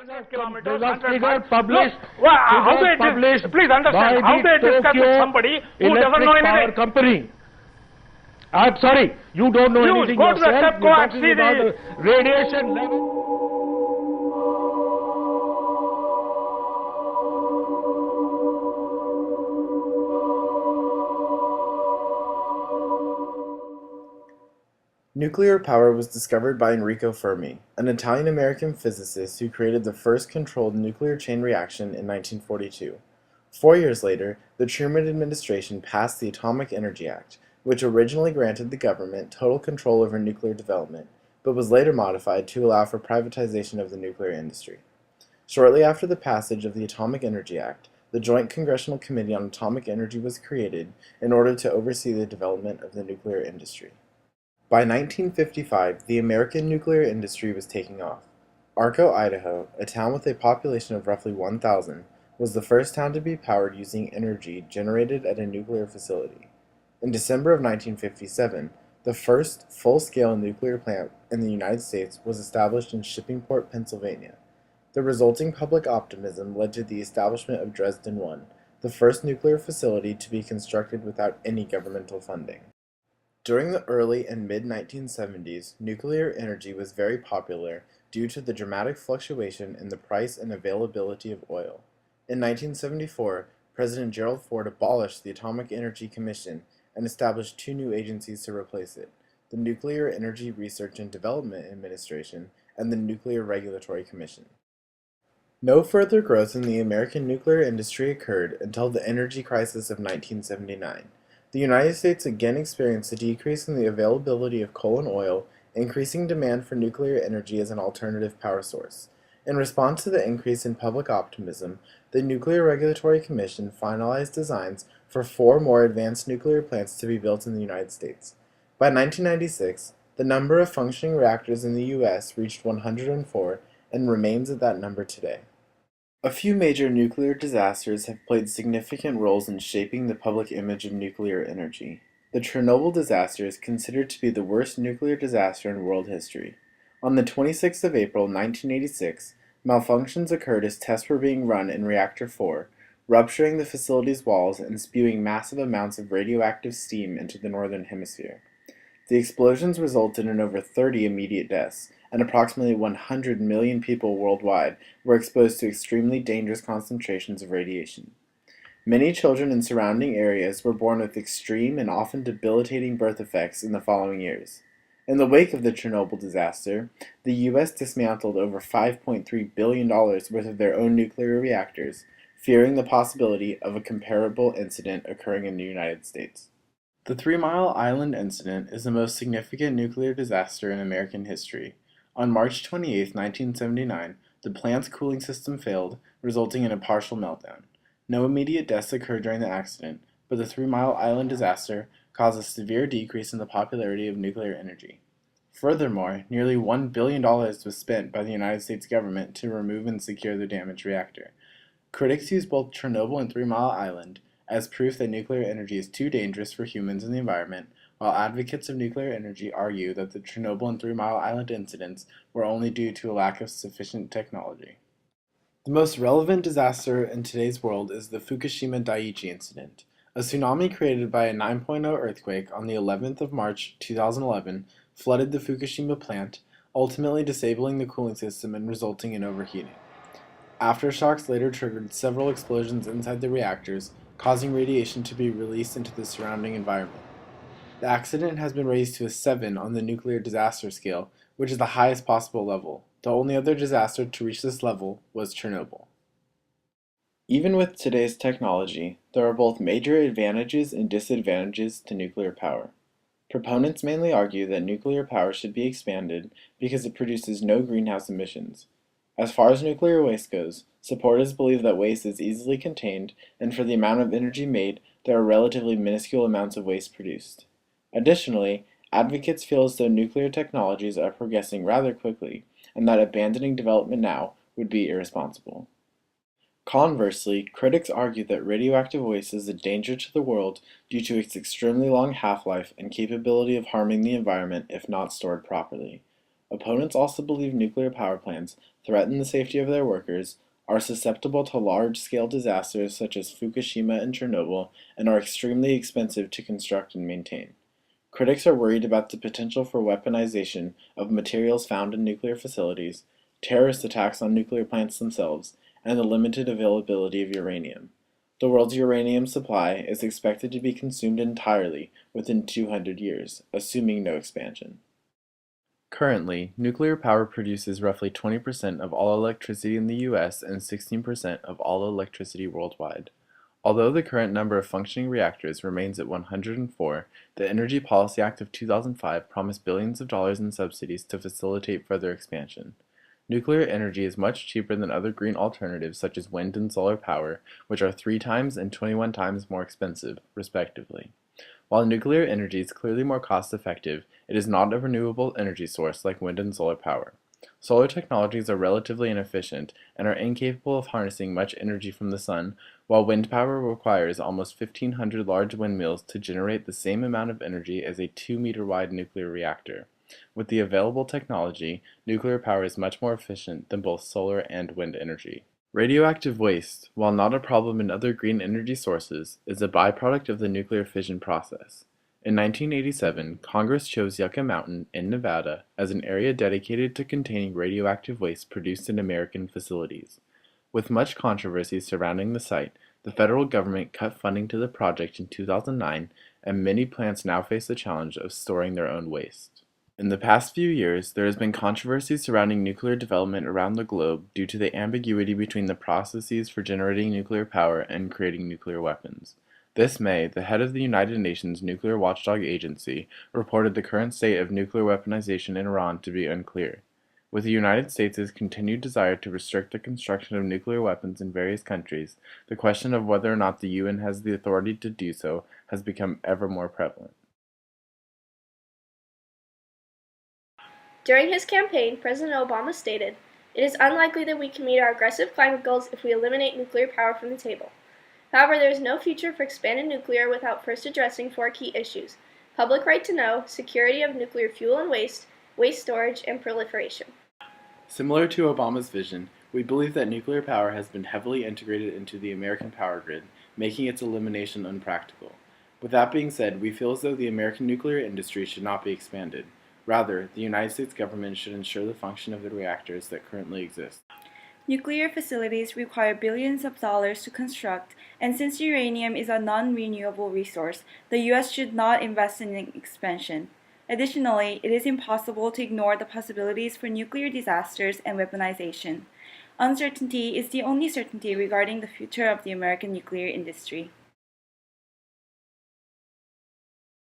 kilometers, There's a 100 figure miles. published. Look, how they please understand how they discuss with somebody who doesn't know Power anything. Company. I'm sorry, you don't know You anything go to the yourself. TEPCO You're and talking see about the- the radiation level. Nuclear power was discovered by Enrico Fermi, an Italian-American physicist who created the first controlled nuclear chain reaction in 1942. 4 years later, the Truman administration passed the Atomic Energy Act, which originally granted the government total control over nuclear development, but was later modified to allow for privatization of the nuclear industry. Shortly after the passage of the Atomic Energy Act, the Joint Congressional Committee on Atomic Energy was created in order to oversee the development of the nuclear industry. By 1955, the American nuclear industry was taking off. Arco, Idaho, a town with a population of roughly 1,000, was the first town to be powered using energy generated at a nuclear facility. In December of 1957, the first full-scale nuclear plant in the United States was established in Shippingport, Pennsylvania. The resulting public optimism led to the establishment of Dresden 1, the first nuclear facility to be constructed without any governmental funding. During the early and mid-1970s, nuclear energy was very popular due to the dramatic fluctuation in the price and availability of oil. In 1974, President Gerald Ford abolished the Atomic Energy Commission and established two new agencies to replace it, the Nuclear Energy Research and Development Administration and the Nuclear Regulatory Commission. No further growth in the American nuclear industry occurred until the energy crisis of 1979. The United States again experienced a decrease in the availability of coal and oil, increasing demand for nuclear energy as an alternative power source. In response to the increase in public optimism, the Nuclear Regulatory Commission finalized designs for 4 more advanced nuclear plants to be built in the United States. By 1996, the number of functioning reactors in the U.S. reached 104 and remains at that number today. A few major nuclear disasters have played significant roles in shaping the public image of nuclear energy. The Chernobyl disaster is considered to be the worst nuclear disaster in world history. On the 26th of April, 1986, malfunctions occurred as tests were being run in Reactor 4, rupturing the facility's walls and spewing massive amounts of radioactive steam into the northern hemisphere. The explosions resulted in over 30 immediate deaths, and approximately 100 million people worldwide were exposed to extremely dangerous concentrations of radiation. Many children in surrounding areas were born with extreme and often debilitating birth effects in the following years. In the wake of the Chernobyl disaster, the U.S. dismantled over $5.3 billion worth of their own nuclear reactors, fearing the possibility of a comparable incident occurring in the United States. The 3 Mile Island incident is the most significant nuclear disaster in American history. On March 28, 1979, the plant's cooling system failed, resulting in a partial meltdown. No immediate deaths occurred during the accident, but the 3 Mile Island disaster caused a severe decrease in the popularity of nuclear energy. Furthermore, nearly $1 billion was spent by the United States government to remove and secure the damaged reactor. Critics use both Chernobyl and 3 Mile Island as proof that nuclear energy is too dangerous for humans and the environment, while advocates of nuclear energy argue that the Chernobyl and 3 Mile Island incidents were only due to a lack of sufficient technology. The most relevant disaster in today's world is the Fukushima Daiichi incident, a tsunami created by a 9.0 earthquake on the 11th of March 2011 flooded the Fukushima plant, ultimately disabling the cooling system and resulting in overheating. Aftershocks later triggered several explosions inside the reactors, causing radiation to be released into the surrounding environment. The accident has been raised to a 7 on the nuclear disaster scale, which is the highest possible level. The only other disaster to reach this level was Chernobyl. Even with today's technology, there are both major advantages and disadvantages to nuclear power. Proponents mainly argue that nuclear power should be expanded because it produces no greenhouse emissions. As far as nuclear waste goes, supporters believe that waste is easily contained, and for the amount of energy made, there are relatively minuscule amounts of waste produced. Additionally, advocates feel as though nuclear technologies are progressing rather quickly, and that abandoning development now would be irresponsible. Conversely, critics argue that radioactive waste is a danger to the world due to its extremely long half-life and capability of harming the environment if not stored properly. Opponents also believe nuclear power plants threaten the safety of their workers, are susceptible to large-scale disasters such as Fukushima and Chernobyl, and are extremely expensive to construct and maintain. Critics are worried about the potential for weaponization of materials found in nuclear facilities, terrorist attacks on nuclear plants themselves, and the limited availability of uranium. The world's uranium supply is expected to be consumed entirely within 200 years, assuming no expansion. Currently, nuclear power produces roughly 20% of all electricity in the US and 16% of all electricity worldwide. Although the current number of functioning reactors remains at 104, the Energy Policy Act of 2005 promised billions of dollars in subsidies to facilitate further expansion. Nuclear energy is much cheaper than other green alternatives such as wind and solar power, which are 3 times and 21 times more expensive, respectively. While nuclear energy is clearly more cost-effective, it is not a renewable energy source like wind and solar power. Solar technologies are relatively inefficient and are incapable of harnessing much energy from the sun, while wind power requires almost 1,500 large windmills to generate the same amount of energy as a 2-meter-wide nuclear reactor. With the available technology, nuclear power is much more efficient than both solar and wind energy. Radioactive waste, while not a problem in other green energy sources, is a byproduct of the nuclear fission process. In 1987, Congress chose Yucca Mountain in Nevada as an area dedicated to containing radioactive waste produced in American facilities. With much controversy surrounding the site, the federal government cut funding to the project in 2009, and many plants now face the challenge of storing their own waste. In the past few years, there has been controversy surrounding nuclear development around the globe due to the ambiguity between the processes for generating nuclear power and creating nuclear weapons. This May, the head of the United Nations Nuclear Watchdog Agency reported the current state of nuclear weaponization in Iran to be unclear. With the United States' continued desire to restrict the construction of nuclear weapons in various countries, the question of whether or not the UN has the authority to do so has become ever more prevalent. During his campaign, President Obama stated, "It is unlikely that we can meet our aggressive climate goals if we eliminate nuclear power from the table." However, there is no future for expanded nuclear without first addressing 4 key issues: public right to know, security of nuclear fuel and waste storage, and proliferation. Similar to Obama's vision, we believe that nuclear power has been heavily integrated into the American power grid, making its elimination unpractical. With that being said, we feel as though the American nuclear industry should not be expanded. Rather, the United States government should ensure the function of the reactors that currently exist. Nuclear facilities require billions of dollars to construct, and since uranium is a non-renewable resource, the U.S. should not invest in expansion. Additionally, it is impossible to ignore the possibilities for nuclear disasters and weaponization. Uncertainty is the only certainty regarding the future of the American nuclear industry.